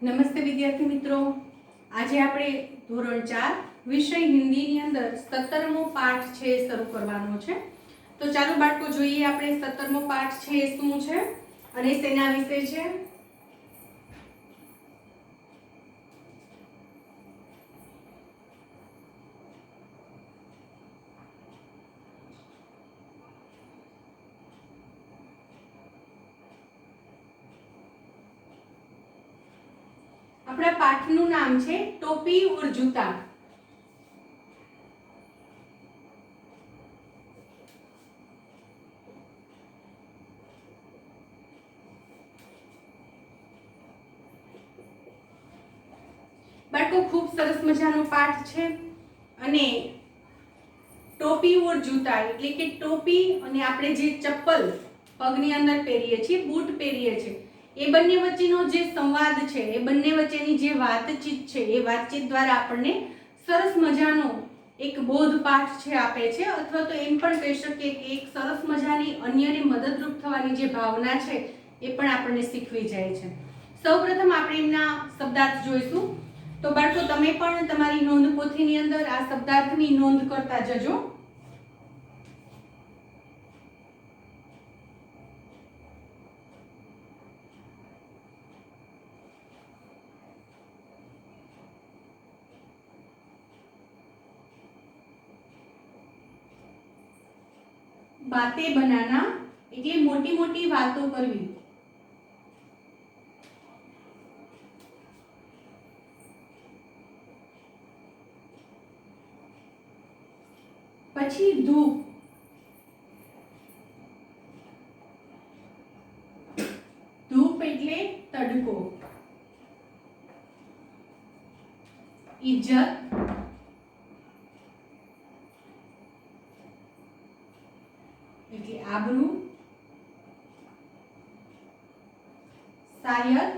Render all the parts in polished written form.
નમસ્તે વિદ્યાર્થી મિત્રો, આજે આપણે ધોરણ 4 વિષય હિન્દીની અંદર 17મો પાઠ છે શરૂ કરવાનો છે. તો ચાલો બાળકો જોઈએ આપણે 17મો પાઠ છે એ શું છે અને શેના વિશે છે. આપણા પાઠનું નામ છે ટોપી ઓર જૂતા. બાળકો ખૂબ સરસ મજાનો પાઠ છે અને ટોપી ઓર જૂતા એટલે કે ટોપી અને આપણે જે ચપ્પલ પગની અંદર પહેરીએ છીએ, બૂટ પહેરીએ છીએ, એ બંને વચ્ચેનો જે સંવાદ છે, એ બંને વચ્ચેની જે વાતચીત છે, એ વાતચીત દ્વારા આપણને સરસ મજાનો એક બોધપાઠ છે આપે છે, અથવા તો એમ પણ કહી શકીએ કે એક સરસ મજાની અન્યને મદદરૂપ થવાની જે ભાવના છે એ પણ આપણને શીખવી જાય છે. સૌપ્રથમ આપણે એમના શબ્દાર્થ જોઈશું. તો બાળકો તમે પણ તમારી નોંધ પોથીની અંદર આ શબ્દાર્થની નોંધ કરતા જજો. બાતે બનાના એટલે મોટી મોટી વાતો કરવી. પછી ધૂપ, ધૂપ એટલે તડકો. ઇજ્જત, એટલે આબરૂ. શાયદ,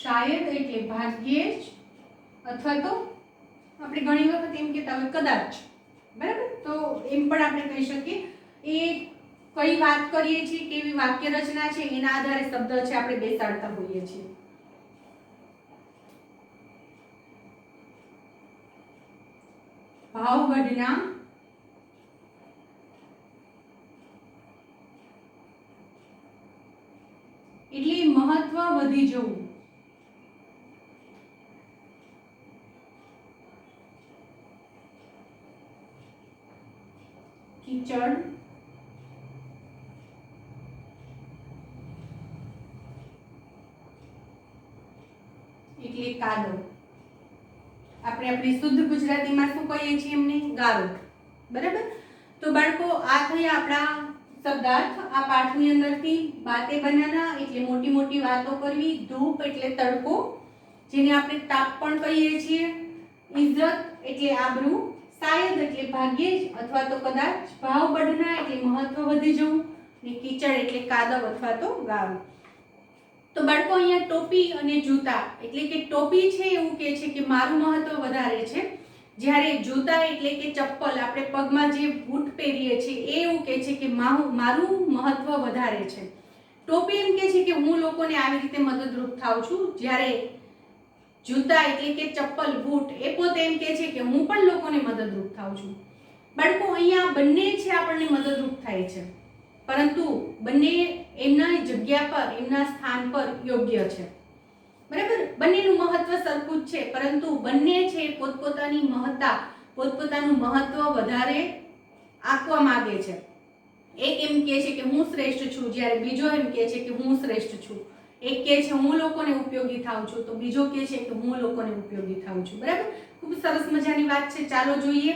શાયદ એટલે ભાગ્યે જ, અથવા તો આપણે ઘણી વખત એમ કહેતા હોય કદાચ, બરાબર. તો એમ પણ આપણે કહી શકીએ એ કઈ વાત કરીએ છીએ, કેવી વાક્ય રચના છે એના આધારે શબ્દ છે આપણે બેસાડતા હોઈએ છીએ. ભાવ बढ़ना, એટલે મહત્વ વધી જવું. કીચડ, એટલે કાદવ. આપણે આપણી શુદ્ધ ગુજરાતીમાં શું કહીએ છીએ એમને? ગારો, બરાબર. તો બાળકો આ થયા આપણા શબ્દાર્થ આ પાઠની અંદરથી. બાતે બનાના એટલે મોટી મોટી વાતો કરવી. ધૂપ એટલે તડકો, જેને આપણે તાપ પણ કહીએ છીએ. ઇજ્જત એટલે આબરૂ. શાયદ એટલે ભાગ્યે જ અથવા તો કદાચ. ભાવ બઢના એટલે મહત્વ વધી જવું. અને કીચડ એટલે કાદવ અથવા તો ગારો. તો બાળકો અહીંયા ટોપી અને જૂતા એટલે કે ટોપી છે એવું કહે છે કે મારું મહત્વ વધારે છે, જ્યારે જૂતા એટલે કે ચપ્પલ આપણે પગમાં જે બૂટ પહેરીએ છીએ એ એવું કહે છે કે મારું મહત્વ વધારે છે. ટોપી એમ કહે છે કે હું લોકોને આવી રીતે મદદરૂપ થાઉં છું, જ્યારે જૂતા એટલે કે ચપ્પલ બૂટ એ પોતે એમ કહે છે કે હું પણ લોકોને મદદરૂપ થાઉં છું. બાળકો અહીંયા બંને છે આપણને મદદરૂપ થાય છે, પરંતુ બંને એમના જગ્યા પર, એમના સ્થાન પર યોગ્ય છે, બરાબર. બંનેનું મહત્વ સરખું જ છે, પરંતુ બંને છે પોતપોતાની મહત્તા, પોતપોતાનું મહત્વ વધારે આપવા માંગે છે. એક એમ કહે છે કે હું શ્રેષ્ઠ છું, જ્યારે બીજો એમ કહે છે કે હું શ્રેષ્ઠ છું. એક કહે છે હું લોકોને ઉપયોગી થાઉં છું, તો બીજો કહે છે કે હું લોકોને ઉપયોગી થાઉં છું, બરાબર. ખૂબ સરસ મજાની વાત છે. ચાલો જોઈએ,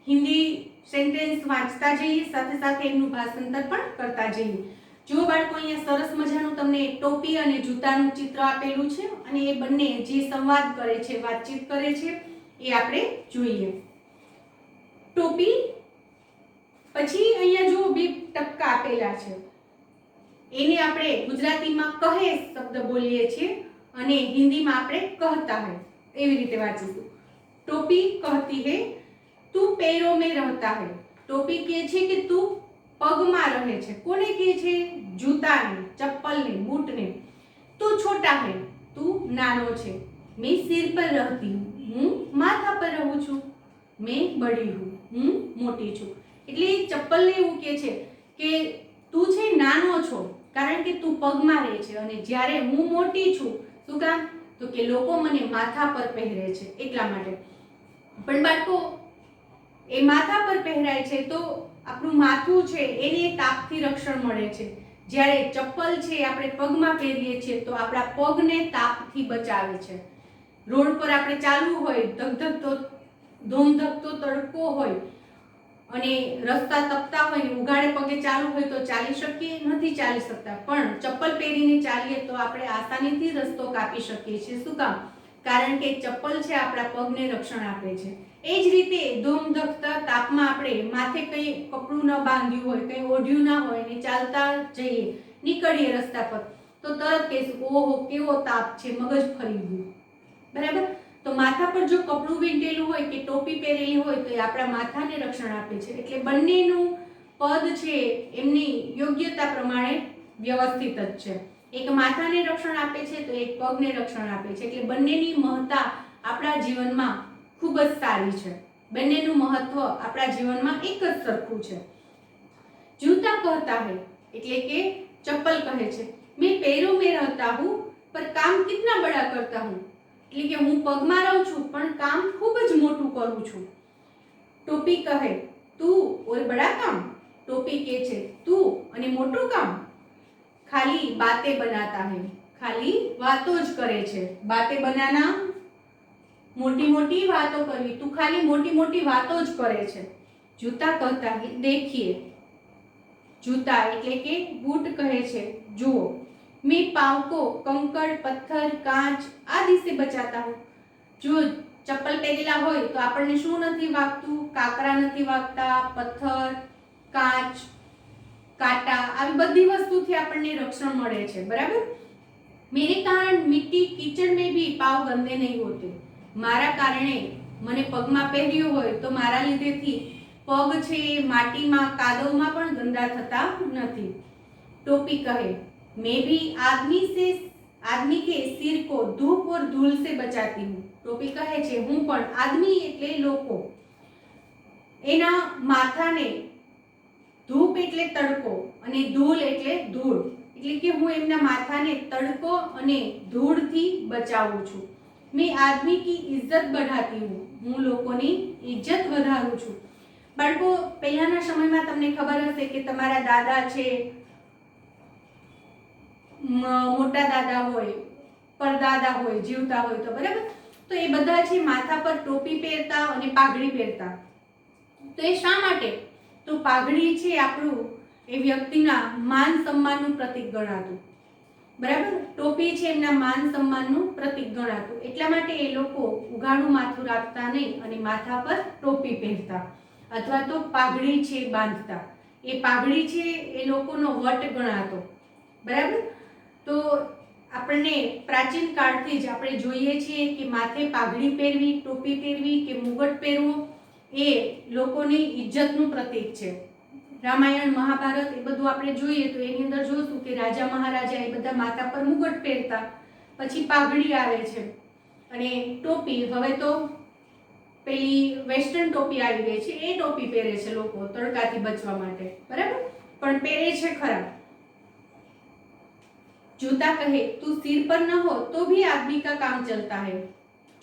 હિન્દી સેન્ટેન્સ વાંચતા જઈએ, સાથે સાથે એમનું ભાષાંતર પણ કરતા જઈએ. જો બાળકો અહીંયા સરસ મજાનું તમને ટોપી અને જૂતાનું ચિત્ર આપેલું છે અને એ બંને જે સંવાદ કરે છે, વાતચીત કરે છે, એ આપણે જોઈએ. ટોપી પછી અહીંયા જો બે ટપકા આપેલા છે, એને આપણે ગુજરાતીમાં કહે શબ્દ બોલીએ છીએ અને હિન્દીમાં આપણે कहता है એવી રીતે વાંચીશું. ટોપી कहती है तू पैरों में रहता है. ટોપી કહે છે કે તું પગમાં રહે છે. કોને કહે છે? જૂતાને, ચપ્પલને, બૂટને. तू छोटा है, તું નાનો છે. मैं सिर पर रहती हूँ, હું માથા પર રહું છું. मैं बड़ी हूँ, હું મોટી છું. એટલે ચપ્પલને એવું કહે છે કે તું છે નાનો છો કારણ કે તું પગમાં રહે છે, અને જ્યારે હું મોટી છું, શું કામ? તો કે લોકો મને માથા પર પહેરે છે એટલા માટે. પણ બાળકો, એ માથા પર પહેરાય છે તો આપણું માથું છે એને તાપથી રક્ષણ મળે છે. જ્યારે ચપ્પલ છે આપણે પગમાં પહેરીએ છીએ તો આપણા પગને તાપથી બચાવે છે. રોડ પર આપણે ચાલવું હોય, ધગધગતો ધોમધકતો તડકો હોય અને રસ્તા તપતા હોય ને ઉઘાડે પગે ચાલવું હોય તો ચાલી શકીએ? નથી ચાલી શકતા. પણ ચપ્પલ પહેરીને ચાલીએ તો આપણે આસાનીથી રસ્તો કાપી શકીએ છીએ. શું કામ? કારણ કે ચપ્પલ છે આપણા પગને રક્ષણ આપે છે. એ જ રીતે ધોમધકતા તાપમાં આપણે માથે કંઈ કપડું ન બાંધ્યું હોય, કંઈ ઓઢ્યું ના હોય ને ચાલતા જઈએ, નીકળીએ રસ્તા પર, તો તરત કહીશું ઓહો કેવો તાપ છે, મગજ ફરી ગયું. બરાબર? તો માથા પર જો કપડું વીંટેલું હોય કે ટોપી પહેરેલી હોય તો એ આપણા માથાને રક્ષણ આપે છે. એટલે બંનેનું પદ છે એમની યોગ્યતા પ્રમાણે વ્યવસ્થિત જ છે. એક માથાને રક્ષણ આપે છે તો એક પગને રક્ષણ આપે છે. એટલે બંનેની મહત્તા આપણા જીવનમાં ખૂબ જ સારી છે. બંનેનું મહત્વ આપણા જીવનમાં એક જ સરખું છે. જૂતા कहता है એટલે કે ચપ્પલ કહે છે मैं पैरों में रहता हूँ पर काम कितना बड़ा करता हूँ, એટલે કે હું પગમાં રહું છું પણ કામ ખૂબ જ મોટું કરું છું. ટોપી કહે તું ઓર બડા કામ, ટોપી કહે છે તું અને મોટું કામ. ખાલી બાતે બનાતા હૈ, ખાલી વાતો જ કરે છે. બાતે બનાના, મોટી મોટી વાતો કરવી, તું ખાલી મોટી મોટી વાતો જ કરે છે. જૂતા कहता है देखिए, जूता એટલે કે બૂટ કહે છે જુઓ. मैं पाँव को कंकड़ पत्थर कांच आदि से बचाता हूँ. જો ચપ્પલ પહેરેલા હોય તો આપણને શું નથી વાગતું? કાકરા નથી વાગતા, પથ્થર, કાચ, કાંટા, આવી બધી વસ્તુથી આપણને રક્ષણ મળે છે. બરાબર? मेरे कारण मिट्टी कीचड़ में भी पाँव गंदे नहीं होते. મારા કારણે મને પગમાં પહેર્યું હોય તો મારા લીધેથી પગ છે માટીમાં કાદવમાં પણ ગંદા થતા નથી. टोपी कहे मैं भी आदमी के सिर को धूप और धूल से बचाती हूँ. टोपी कहे છે હું પણ આદમી એટલે લોકો, એના માથાને ધૂપ એટલે તડકો અને ધૂળ એટલે ધૂળ, એટલે કે હું એમના માથાને તડકો અને ધૂળથી બચાવું છું. मैं आदमी की इज्जत बढ़ाती हूँ. હું લોકોની ઇજ્જત વધારું છું. બાળકો, પહેલાના સમયમાં તમને ખબર હશે કે તમારા દાદા છે, મોટા દાદા હોય, પરદાદા હોય, જીવતા હોય તો બરાબર, તો એ બધા છે માથા પર ટોપી પહેરતા અને પાઘડી પહેરતા. તો એ શા માટે? તો પાઘડી છે આપણું એ વ્યક્તિના માન સન્માનનું પ્રતીક ગણાતું. બરાબર? ટોપી છે એમના માન સન્માનનું પ્રતીક ગણાતું. એટલા માટે એ લોકો ઉઘાડું માથું રાખતા નહીં અને માથા પર ટોપી પહેરતા અથવા તો પાઘડી છે બાંધતા. એ પાઘડી છે એ લોકોનો વટ ગણાતો. બરાબર? તો આપણને પ્રાચીન કાળથી જ આપણે જોઈએ છીએ કે માથે પાઘડી પહેરવી, ટોપી પહેરવી કે મુગટ પહેરવો એ લોકોની ઇજ્જતનું પ્રતીક છે. રામાયણ, મહાભારત એ બધું આપણે જોઈએ તો એની અંદર જોશું કે રાજા મહારાજા એ બધા માથા પર મુગટ પહેરતા, પછી પાઘડી આવે છે અને ટોપી. હવે તો પેલી વેસ્ટર્ન ટોપી આવી ગઈ છે, એ ટોપી પહેરે છે લોકો તડકાથી બચવા માટે. બરાબર? પણ પહેરે છે ખરા. जूता कहे तू सिर पर न हो तो भी आदमी का काम चलता है.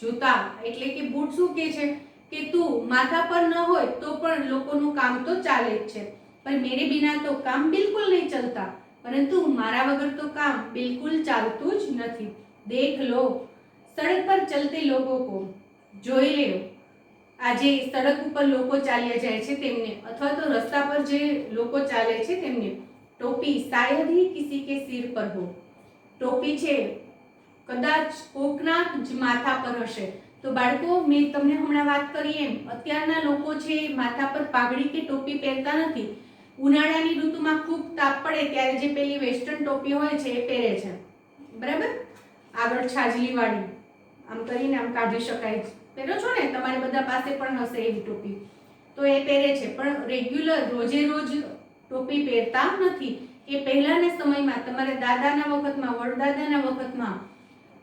जूता એટલે કે બૂટ શું કહે છે કે તું માથા પર ન હોય તો પણ લોકોનું કામ તો ચાલે જ છે. पर मेरे बिना तो काम बिल्कुल नहीं चलता. परंतु मारा वगर तो काम बिल्कुल चालતું જ નથી. देख लो सड़क पर चलते लोगों को, જોઈ લો આજે સડક ઉપર લોકો ચાલ્યા જાય છે તેમને, અથવા તો રસ્તા પર જે લોકો ચાલે છે તેમને. टोपी शायद ही किसी के सिर पर हो. टोपी છે કદાચ કોકના જ માથા પર હશે. તો બાળકો, મેં તમને હમણાં વાત કરી એમ અત્યારના લોકો છે માથા પર પાઘડી કે ટોપી પહેરતા નથી. ઉનાળાની ઋતુમાં ખૂબ તાપ પડે ત્યારે જે પેલી વેસ્ટર્ન ટોપી હોય છે એ પહેરે છે. બરાબર? આગળ છાજલી વાળી આમ કરીને આમ કાઢી શકાય. પહેરો છો ને? તમારે બધા પાસે પણ હશે એવી ટોપી. તો એ પહેરે છે. પણ રેગ્યુલર રોજે રોજ ટોપી પહેરતા નથી. એ પહેલાના સમયમાં તમારા દાદાના વખતમાં, વડદાદાના વખતમાં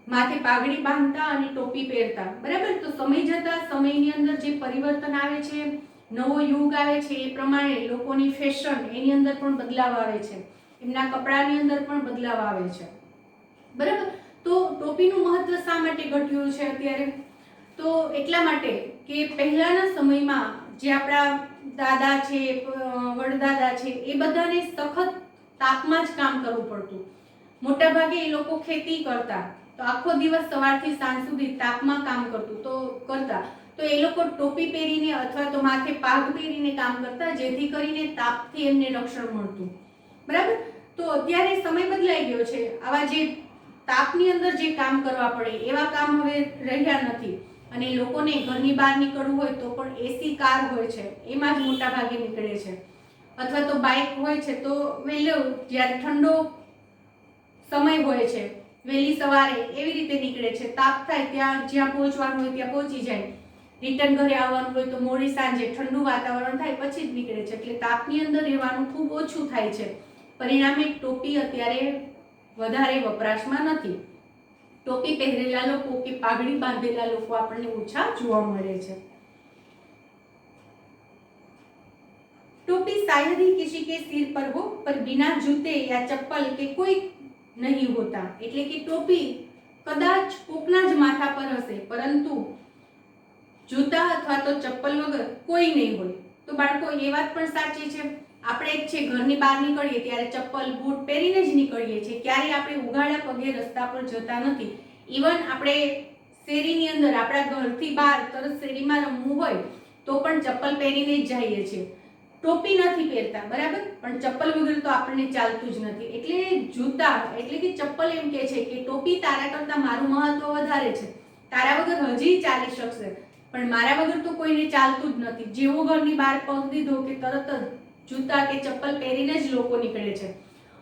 માથે પાઘડી બાંધતા અને ટોપી પહેરતા. બરાબર. તો સમય જતા સમયની અંદર જે પરિવર્તન આવે છે, નવો યુગ આવે છે, એ પ્રમાણે લોકોની ફેશન એની અંદર પણ બદલાવ આવે છે, એમના કપડાની અંદર પણ બદલાવ આવે છે. બરાબર. તો ટોપીનું મહત્વ શા માટે ઘટ્યું છે અત્યારે? તો એટલા માટે કે પહેલાના સમયમાં જે આપણા દાદા છે, વડદાદા છે, એ બધાને સખત તાપમાં જ કામ કરવું પડતું. મોટા ભાગે એ લોકો ખેતી કરતા, તો આખો દિવસ સવારથી સાંજ સુધી તાપમાં કામ કરતા. તો એ લોકો ટોપી પહેરીને અથવા તો માથે પાઘ પહેરીને કામ કરતા, જેથી કરીને તાપથી એમને રક્ષણ મળતું. બરાબર. તો અત્યારે સમય બદલાઈ ગયો છે. આવા જે તાપની અંદર જે કામ કરવા પડે એવા કામ હવે રહ્યા નથી, અને લોકોને ઘરની બહાર નીકળવું હોય તો પણ એસી કાર હોય છે, એમાં જ મોટા ભાગે નીકળે છે, અથવા તો બાઇક હોય છે. તો વહેલો જ્યારે ઠંડો સમય હોય છે, વહેલી સવારે એવી રીતે નીકળે છે. તાપ થાય જ્યાં પહોંચવાનું હોય ત્યાં પહોંચી જાય, રિટર્ન ઘરે આવવાનું હોય તો મોડી સાંજે ઠંડુ વાતાવરણ થાય પછી જ નીકળે છે. એટલે તાપની અંદર રહેવાનું ખૂબ ઓછું થાય છે. પરિણામે ટોપી અત્યારે વધારે વપરાશમાં નથી. ટોપી પહેરેલા લોકો કે પાઘડી બાંધેલા લોકો આપણને ઓછા જોવા મળે છે. टोपी शायद ही किसी के सिर पर हो पर बिना जूते या चप्पल के कोई नहीं होता. એટલે કે ટોપી કદાચ કોકના જ માથા પર હશે, પરંતુ જૂતા અથવા તો ચપ્પલ વગર કોઈ નહીં હોય. તો બાળકો એ વાત પણ સાચી છે. આપણે એક છે ઘરની બહાર નીકળીએ ત્યારે ચપ્પલ બૂટ પહેરીને જ નીકળીએ છીએ. ક્યારેય આપણે ઉઘાડા પગે રસ્તા પર જતા નથી. ઇવન આપણે શેરીની અંદર આપણા ઘરથી બહાર તરત શેરીમાં રમવું હોય તો પણ ચપ્પલ પહેરીને જ જઈએ છીએ. ટોપી નથી પહેરતા. બરાબર. પણ ચપ્પલ વગર તો આપણને ચાલતું જ નથી. એટલે જૂતા એટલે કે ચપ્પલ એમ કે છે કે ટોપી તારા કરતાં મારું મહત્વ વધારે છે. તારા વગર હજી ચાલી શકશે, પણ મારા વગર તો કોઈને ચાલતું જ નથી. જેવો ઘરની બહાર પગ દીધો કે તરત જ જૂતા કે ચપ્પલ પહેરીને જ લોકો નીકળે છે.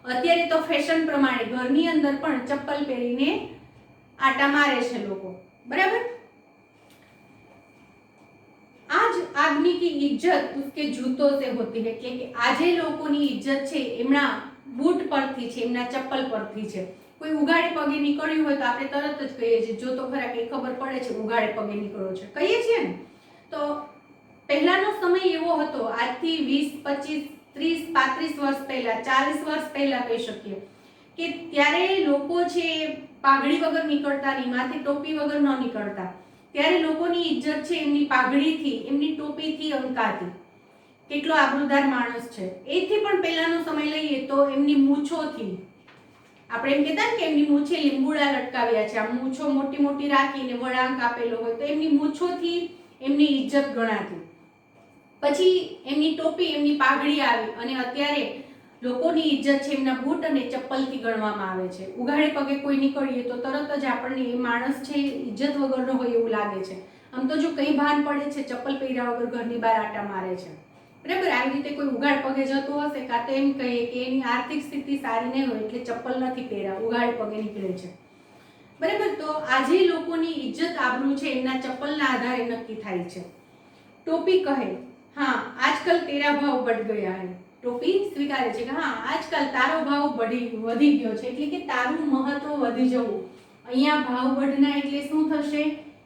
અત્યારે તો ફેશન પ્રમાણે ઘરની અંદર પણ ચપ્પલ પહેરીને આટા મારે છે લોકો. બરાબર. आज आदमी की इज्जत उसके जूतों से होती है. એટલે કે આજે લોકોની ઇજ્જત છે એમના બૂટ પરથી છે, એમના ચપ્પલ પરથી છે. કોઈ ઉઘાડે પગે નીકળ્યું હોય તો આપણે તરત જ કહીએ છીએ, જો તો ખરા કે ખબર પડે છે ઉઘાડે પગે નીકળ્યો છે, કહીએ છીએ ને. તો પહેલાનો સમય એવો હતો, આજથી 20, 25, 30, 35 વર્ષ પહેલા, 40 વર્ષ પહેલા કહી શકીએ કે ત્યારે લોકો છે પાઘડી વગર નીકળતા નહીં, માથે ટોપી વગર ન નીકળતા. ત્યારે લોકોની ઇજ્જત છે એમની પાઘડીથી, એમની ટોપીથી અંકાતી. કેટલો આબરૂદાર માણસ છે. એથી પણ પહેલાનો સમય લઈએ તો એમની મૂછોથી, આપણે એમ કહેતા ને કે એમની મૂછે લીંબુડા લટકાવ્યા છે, આ મૂછો મોટી મોટી રાખીને વળાંક આપેલો હોય, તો એમની મૂછોથી એમની ઇજ્જત ગણાતી. પછી એમની ટોપી, એમની પાઘડી આવી, અને અત્યારે લોકોની ઇજ્જત છે એમના બૂટ અને ચપ્પલથી ગણવામાં આવે છે. ઉઘાડે પગે કોઈ નીકળીએ તો તરત જ આપણને એ માણસ છે ઇજ્જત વગરનો હોય એવું લાગે છે. આમ તો જો કંઈ ભાન પડે છે, ચપ્પલ પહેર્યા વગર ઘરની બહાર આટા મારે છે. બરાબર. આવી રીતે કોઈ ઉઘાડ પગે જતો હશે, કાં તો એમ કહીએ કે એની આર્થિક સ્થિતિ સારી નહીં હોય એટલે ચપ્પલ નથી પહેર્યા, ઉઘાડે પગે નીકળે છે. બરાબર. તો આજે લોકોની ઇજ્જત આબરૂ છે એમના ચપ્પલના આધારે નક્કી થાય છે. ટોપી કહે, હા આજકલ તેરા ભાવ बढ़ गया है. ટોપી સ્વીકારે છે કે હા આજકાલ તારો ભાવ વધી ગયો છે, એટલે કે તારું મહત્વ વધી જવું. અહીંયા ભાવ बढ़ना એટલે શું થશે?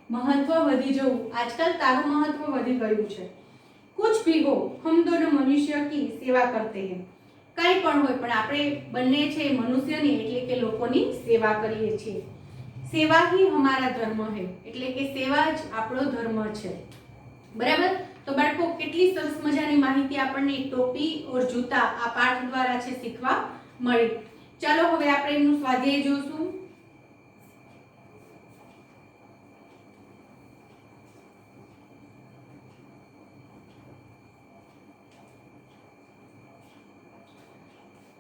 મહત્વ વધી જવું. આજકાલ તારું મહત્વ વધી ગયું છે. कुछ भी हो हम दोनों मनुष्य की सेवा करते हैं. કંઈ પણ હોય પણ આપણે બંને છે મનુષ્યની એટલે કે લોકોની સેવા કરીએ છીએ. સેવા ही हमारा धर्म है. એટલે કે સેવા જ આપણો ધર્મ છે. બરાબર. તો બાળકો કેટલી સરસ મજાની માહિતી આપણને ટોપી ઓર જૂતા આ પાઠ દ્વારા છે શીખવા મળી. ચાલો હવે આપણે એનું સ્વાધ્યાય જોશું.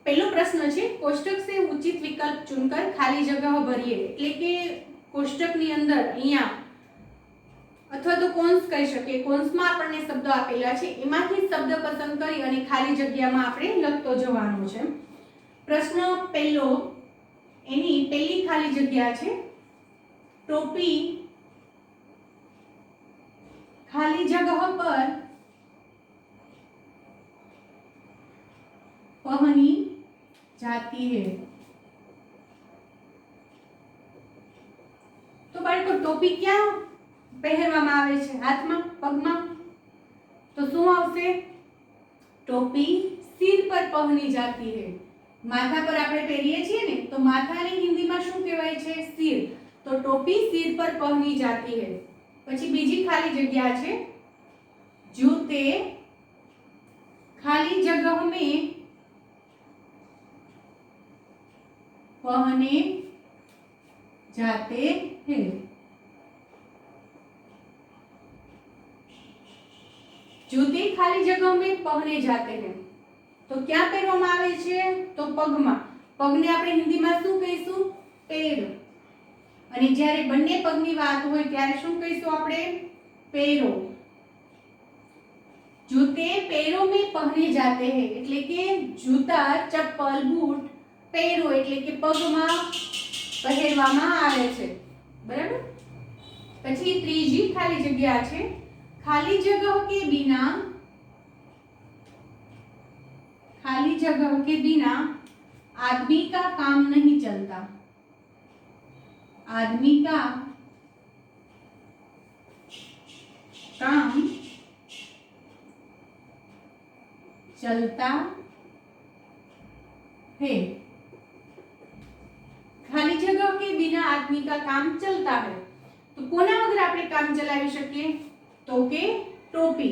પહેલો પ્રશ્ન છે કોષ્ટક से उचित विकल्प चुनकर खाली जगह भरिए. એટલે કે કોષ્ટકની અંદર અહીંયા અથવા તો કૌંસ કહી શકીએ, કૌંસમાં આપણને શબ્દો આપેલા છે, એમાંથી શબ્દ પસંદ કરી અને ખાલી જગ્યામાં આપણે લખતો જવાનો છે. પ્રશ્ન પહેલો, એની પહેલી ખાલી જગ્યા છે ટોપી ખાલી જगह पर पहनी जाती है। तो बाळको टोपी क्या પહેરવામાં આવે છે? હાથમાં, પગમાં? તો શું આવશે? ટોપી सिर पर पहनी जाती है। माथा पर આપણે પહેરીએ છીએ ને, તો માથાને હિન્દીમાં શું કહેવાય છે? सिर। तो टोपी सिर पर पहनी जाती है। પછી બીજી ખાલી જગ્યા છે, जूते खाली जगह में पहने जाते हैं। जूते खाली जगह में पहने जाते हैं। तो क्या પહેરવામાં આવે છે? તો પગમાં। પગને આપણે હિન્દીમાં શું કહીશું? પેર। અને જ્યારે બંને પગની વાત હોય ત્યારે શું કહીશું આપણે? पैरों। जूते पैरों में पहने जाते हैं એટલે કે જૂતા, ચપ્પલ, બૂટ पैरों એટલે કે પગમાં પહેરવામાં આવે છે। બરાબર? પછી ત્રીજી ખાલી જગ્યા છે, खाली जगह के बिना आदमी का काम नहीं चलता। आदमी का काम चलता है। खाली जगह के बिना आदमी का काम चलता है। तो कोना वगर આપણે કામ ચલાવી શકીએ? तो के टोपी।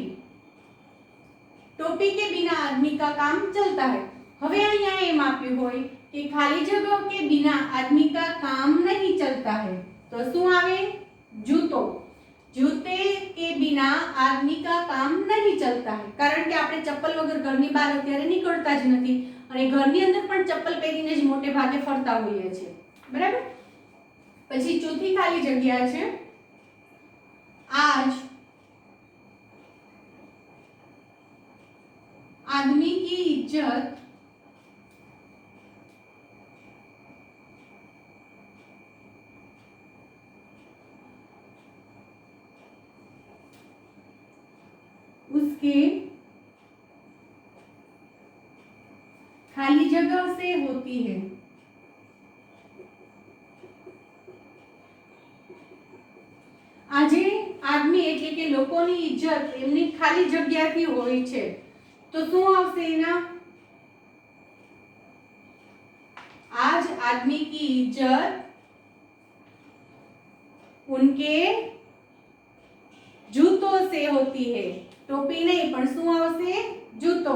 टोपी के बिना आदमी का काम चलता है। હવે અહીંયા એમ આપ્યું હોય કે ખાલી જગ્યા કે बिना आदमी का काम नहीं चलता है। तो શું આવે? जूतो। जूते के बिना आदमी का काम नहीं चलता है। कारण કે આપણે ચપ્પલ વગર ઘરની બહાર અત્યારે નીકળતા જ નથી અને ઘરની અંદર પણ ચપ્પલ પહેરીને જ મોટે ભાગે ફરતા હોઈએ છીએ। બરાબર? પછી ચોથી ખાલી જગ્યા છે, आज आदमी की इज्जत उसके खाली जगह से होती है। આજે આદમી એટલે કે લોકોની ઇજ્જત એમની ખાલી જગ્યાથી હોય છે। तो શું આવશે એના? आज आदमी की इज्जत उनके जूतों से होती है। टोपी नहीं पण શું આવશે? जूतो।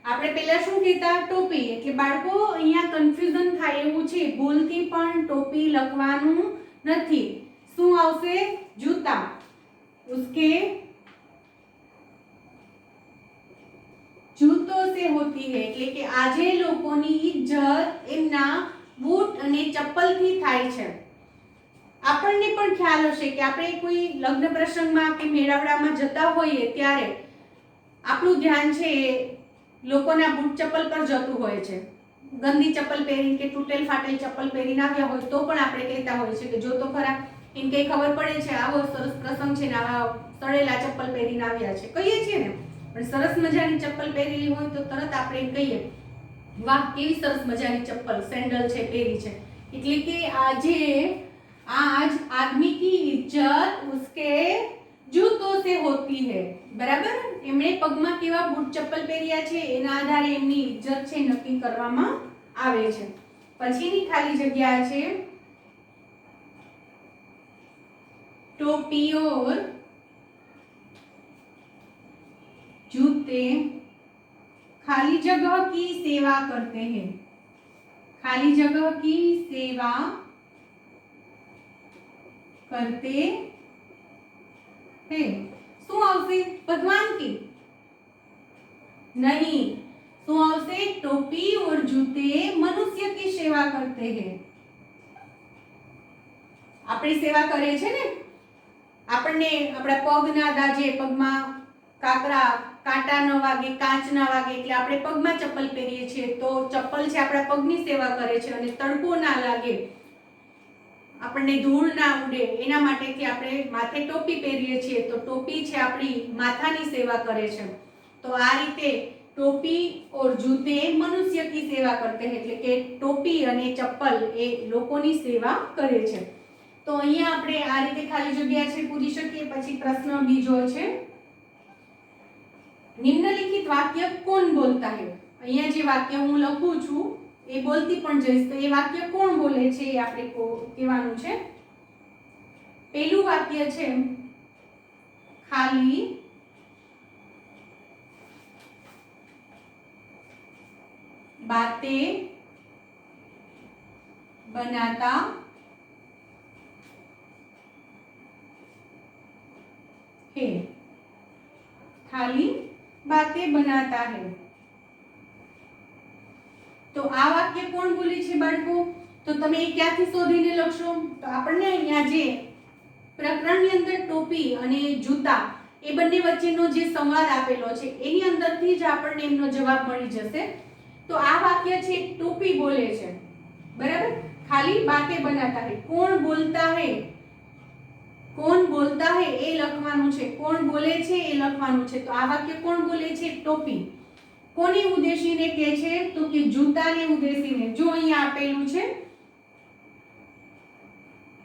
આપણે પહેલા શું કહેતા? ટોપી। એટલે બાળકો અહીંયા કન્ફ્યુઝન થાય એવું છે, ભૂલથી પણ ટોપી લખવાનું નથી। શું આવશે? जूता। उसके जूतों से होती है એટલે કે આજે લોકોની ઇજ્જત એમના બૂટ અને ચપ્પલથી થાય છે। આપણને પણ ખ્યાલ હશે કે આપણે કોઈ લગ્ન પ્રસંગમાં કે મેળાવડામાં જતા હોઈએ ત્યારે આપણું ધ્યાન છે લોકોના બૂટ ચપ્પલ પર જતું હોય છે। ગંદી ચપ્પલ પહેરીને કે તૂટેલ ફાટેલ ચપ્પલ પહેરીને આવ્યા હોય તો પણ આપણે કહેતા હોય છે કે જો તો ખરા, એમ કઈ ખબર પડે છે આવો સરસ પ્રસંગ છે ને આવા સડેલા ચપ્પલ પહેરીને આવ્યા છે, કહીએ છીએ ને। પણ સરસ મજાની ચપ્પલ પહેરેલી હોય તો તરત આપણે એમ કહીએ, વાહ કેવી સરસ મજાની ચપ્પલ સેન્ડલ છે પહેરી છે। એટલે કે આજે आज आदमी की इज्जत उसके जूतों से होती है। बराबर? એમણે પગમાં કેવા બૂટ ચપ્પલ પહેર્યા છે એના આધારે એમની ઇજ્જત છે નક્કી કરવામાં આવે છે। પછીની ખાલી જગ્યા છે, टोपी और जूते खाली जगह की सेवा करते हैं। खाली जगह की सेवा करते हैं। શું આવશે? ભગવાન की नहीं। શું આવશે? टोपी और जूते मनुष्य की सेवा करते हैं। આપણી સેવા કરે છે ને, આપણને આપણા પગ ના દાજે, પગમાં કાંટા ન વાગે, કાચ ના વાગે એટલે આપણે પગમાં ચપ્પલ પહેરીએ છીએ તો ચપ્પલ છે આપણા પગની સેવા કરે છે અને તડકો ના લાગે, આપણને ધૂળ ના ઉડે એના માટેથી આપણે માથે ટોપી પહેરીએ છીએ તો ટોપી છે આપણી માથાની સેવા કરે છે। તો આ રીતે टोपी और जूते मनुष्य की सेवा करते हैं એટલે કે ટોપી અને ચપ્પલ એ લોકોની સેવા કરે છે। તો અહીંયા આપણે આ રીતે ખાલી જગ્યા છે પૂરી શકીએ। પછી પ્રશ્ન બીજો છે નિમ્નલિખિત વાક્ય કોણ બોલતા है। અહીંયા જે વાક્ય હું લખું છું એ બોલતી પણ જઈશ તો એ વાક્ય કોણ બોલે છે એ આપણે કહેવાનું છે। પહેલું વાક્ય છે ખાલી बातें बनाता है। खाली बातें बनाता है तो आ वाक्य कोण बोले छे बाळको। तो તમે ક્યાંથી શોધીને લખશો તો આપણને અહીંયા જે પ્રકરણની અંદર ટોપી અને જૂતા એ બંને વચ્ચેનો જે સંવાદ આપેલો છે એની અંદરથી જ આપણને એમનો જવાબ મળી જશે। तो आ वाक्य छे टोपी बोले छे बराबर। खाली बातें बनाता है कौन बोलता है ए लखवानुं छे कौन बोले छे ए लखवानुं छे। तो आ वाक्य कौन बोले छे टोपी कोने उद्देशीने के छे तो कि जूताने उद्देशीने। जो अहींया आपेલું છે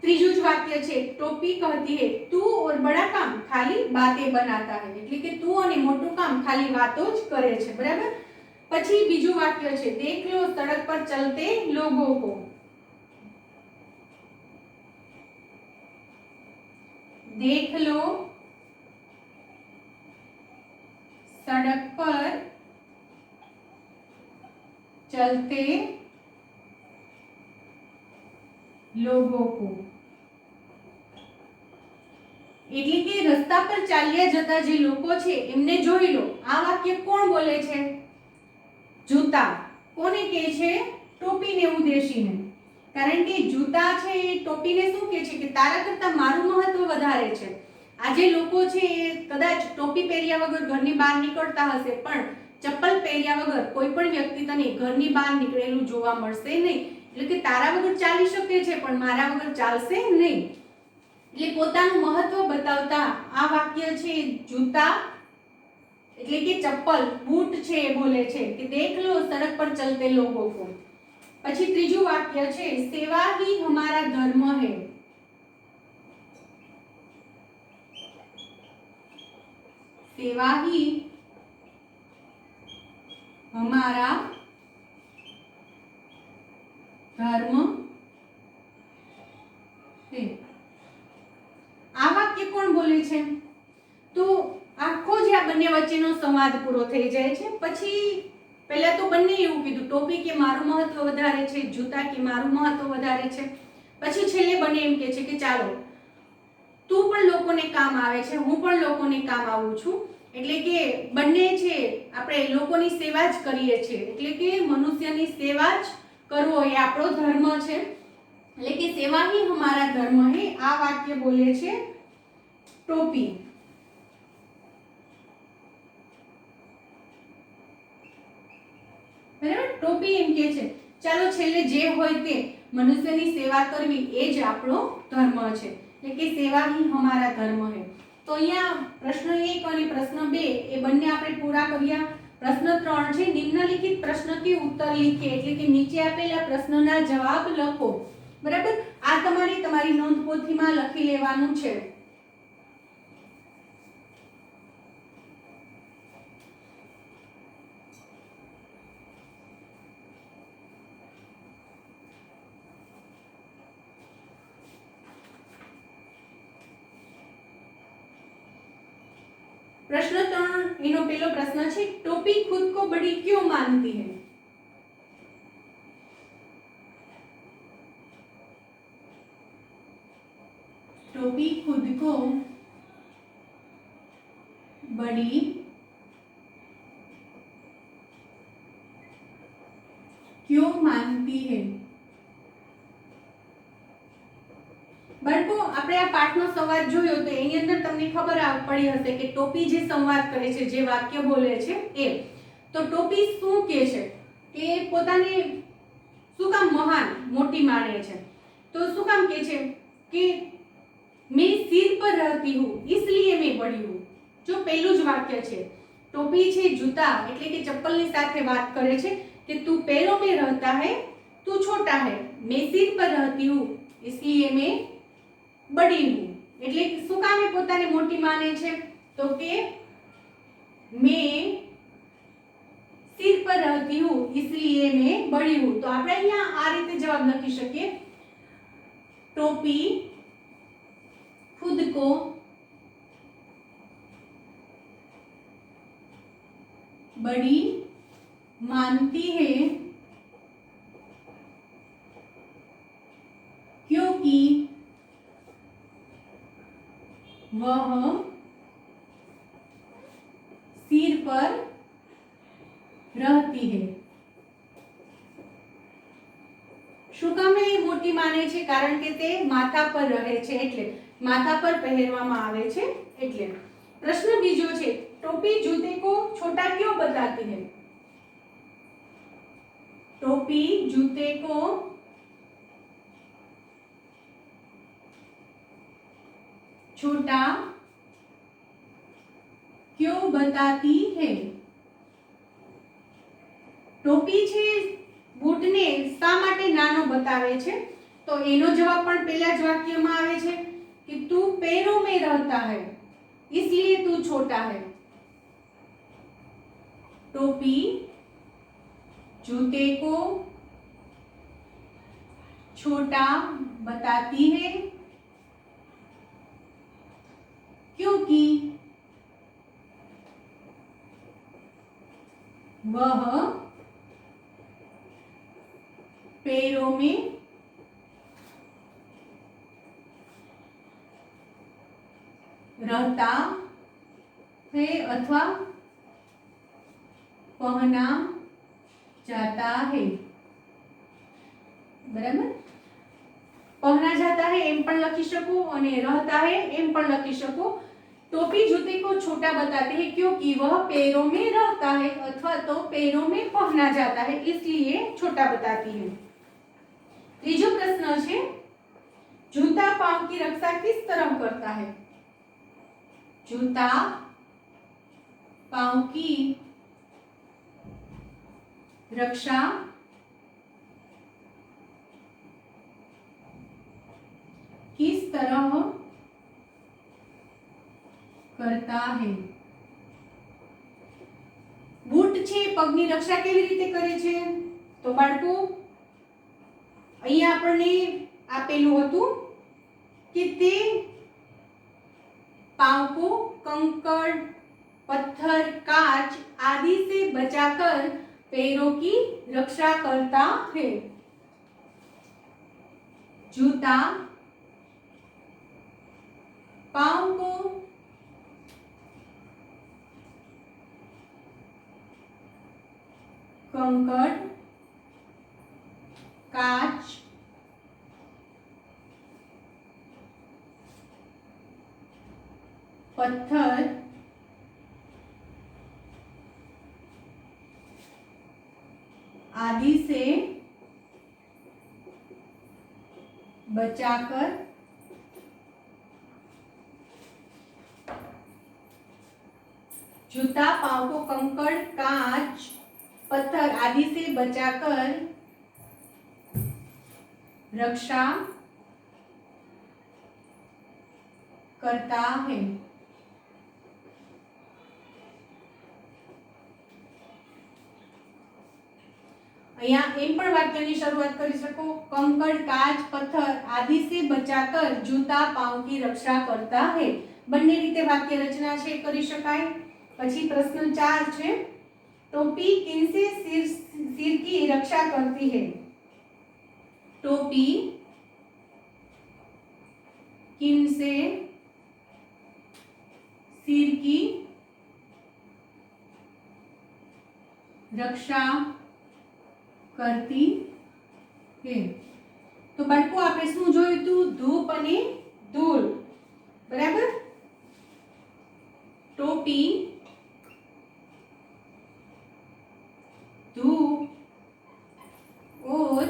ત્રીજું જ વાક્ય છે टोपी कहती है तू और बड़ा काम खाली बातें बनाता है એટલે કે तू અને મોટું કામ ખાલી વાતો જ કરે છે બરાબર। પછી બીજું વાક્ય છે देख लो सड़क पर चलते लोगों को। देख लो सड़क पर चलते लोगों को એટલે કે રસ્તા પર ચાલ્યા જતા જે લોકો છે એમને જોઈ લો। આ વાક્ય કોણ બોલે છે जूता कोने के छे टोपीने उद्देशीने। कारण के जूता छे ए टोपीने शुं के छे के तारा करता मारू महत्व वधारे छे। आजे लोको छे कदाच टोपी पेर्या वगर घरनी बहार निकळता हशे पण चप्पल पेर्या वगर कोई पण व्यक्ति तने घरनी बहार निकळेલું જોવા મળશે નહીં। એટલે કે તારા વગર ચાલી શકે છે પણ મારા વગર ચાલશે નહીં। એટલે પોતાનું મહત્વ બતાવતા આ વાક્ય છે જૂતા એટલે કે ચપ્પલ બૂટ છે એ બોલે છે કે देख लो सड़क पर चलते लोगों को। પછી ત્રીજું વાક્ય છે सेवा ही हमारा धर्म है। सेवा ही हमारा धर्म है। આ વાક્ય કોણ બોલે છે તો આખો જે આ બંને વચ્ચેનો સંવાદ પૂરો થઈ જાય છે। પછી પહેલા તો બંને એવું કીધું ટોપી કે મારું મહત્વ વધારે છે જૂતા કે મારું મહત્વ વધારે છે। પછી છેલ્લે બંને એમ કહે છે કે ચાલો તું પણ લોકોને કામ આવે છે હું પણ લોકોને કામ આવું છું। એટલે કે બંને છે આપણે લોકોની સેવા જ કરીએ છીએ એટલે કે મનુષ્યની સેવા જ કરવો એ આપણો ધર્મ છે। એટલે કે સેવા ही हमारा धर्म है આ વાક્ય બોલે છે ટોપી। बराबर टोपी एम के छे चालो छेल्ले जे होय ते मनुष्यनी सेवा करवी ए ज आपणो धर्म छे એટલે કે સેવા ही हमारा धर्म है। तो અહીંયા પ્રશ્ન 1 અને પ્રશ્ન 2 એ બંને આપણે પૂરા કર્યા। પ્રશ્ન 3 છે નિમ્નલિખિત પ્રશ્ન કે ઉત્તર लिखिए એટલે કે નીચે આપેલા પ્રશ્નના જવાબ લખો બરાબર। આ તમારે તમારી નોંધ પોથીમાં લખી લેવાનું છે। प्रश्न 3 इनो पहलो प्रश्न है टोपी खुद को बड़ी क्यों मानती है। टोपी खुद को बड़ी क्यों मानती है। बाळको આપણે આ પાઠનો સંવાદ જોયો તો એની અંદર તમને ખબર પડી હશે કે ટોપી જે સંવાદ કરે છે જે વાક્ય બોલે છે એ તો ટોપી શું કહે છે કે પોતાને શું કામ મહાન મોટી માને છે તો શું કામ કહે છે કે मैं सिर पर रहती हूँ इसलिए मैं बड़ी हूँ। जो पहलू ज वाक्य है टोपी छे जूता एटले के चप्पलनी साथे बात करे छे कि तू पैरों में रहता है, तू छोटा है। मैं सिर पर रहती हूँ इसलिए मैं बड़ी हूँ। એટલે શું કામે પોતાને મોટી માને છે? તો કે मैं सिर पर रहती हूँ इसलिए मैं बड़ी हूँ। तो આપણે અહીંયા આ રીતે જવાબ લખી શકીએ, टोपी खुद को बड़ी मानती है क्योंकि वह सिर पर रहती है। શું કામે મોટી માને છે? કારણ કે તે માથા પર રહે છે, એટલે માથા પર પહેરવામાં આવે છે એટલે। પ્રશ્ન બીજો છે, टोपी जूते को छोटा क्यों बताती है? टोपी जूते को छोटा क्यों बताती है? टोपी छे बूटने शा माटे नानो बतावे छे? तो एनो जवाब पण पहला ज वाक्यमां आवे छे कि तू पैरों में रहता है इसलिए तू छोटा है। टोपी जूते को छोटा बताती है क्योंकि वह पैरों में रहता है अथवा पहना जाता है। बराबर, पहना जाता है एम पण लखी शकूं अने रहता है एम पण लखी शकूं। टोपी जूते को छोटा बताती है क्योंकि वह पैरों में रहता है अथवा तो पैरों में पहना जाता है इसलिए छोटा बताती है। तीजो प्रश्न है, जूता पांव की रक्षा किस तरह करता है? जूता पांव की रक्षा किस तरह करता है? बूट छे पगनी रक्षा केवी रीते करे छे? तो बाळको अहीं आपणे आपेલું હતું कि ते पांव को कंकड़, पत्थर, कांच आदि से बचाकर पैरों की रक्षा करता है। जूता पांव को कंकड़, कांच, पत्थर आदि से बचाकर जूता पांव को कंकड़, कांच, पत्थर आदि से बचाकर रक्षा करता है। अहिया एम पण वाक्यनी शरूआत करी शको, कंकड़, कांच, पत्थर आदि से बचाकर जूता पांव की रक्षा करता है। बन्ने रीते वाक्य रचना छे करी शकाय। પછી પ્રશ્ન 4 છે, टोपी किनसे सिर की रक्षा करती है? टोपी किनसे सिर की रक्षा करती है? तो बाळको આપણે શું જોયું હતું? ધૂપ અને ધૂળ। બરાબર, टोपी धूप और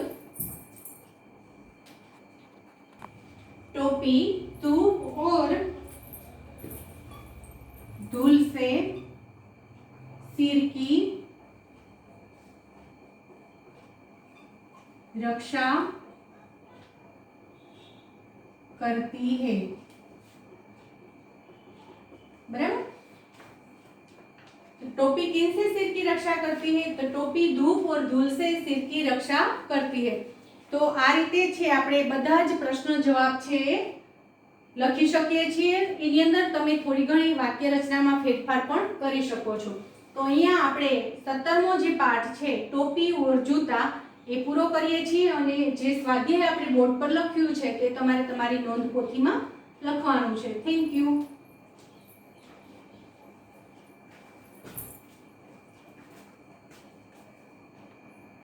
टोपी धूप और धूल से रक्षा करती है। बराबर। टोपी किनसे सिर की रक्षा करती है? तो टोपी धूप और धूल से सिर की रक्षा करती है। तो आ रीते छे આપણે બધા જ પ્રશ્નો જવાબ છે લખી શકીએ છીએ। એની અંદર તમે થોડી ઘણી વાક્ય રચનામાં ફેરફાર પણ કરી શકો છો। તો અહીંયા આપણે 17મો જે પાઠ છે ટોપી ઓર જૂતા એ પૂરો કરીએ છીએ અને જે સ્વાધ્યાય આપણે બોર્ડ પર લખ્યું છે તે તમારે તમારી નોંધ પોથીમાં લખવાનું છે। Thank you.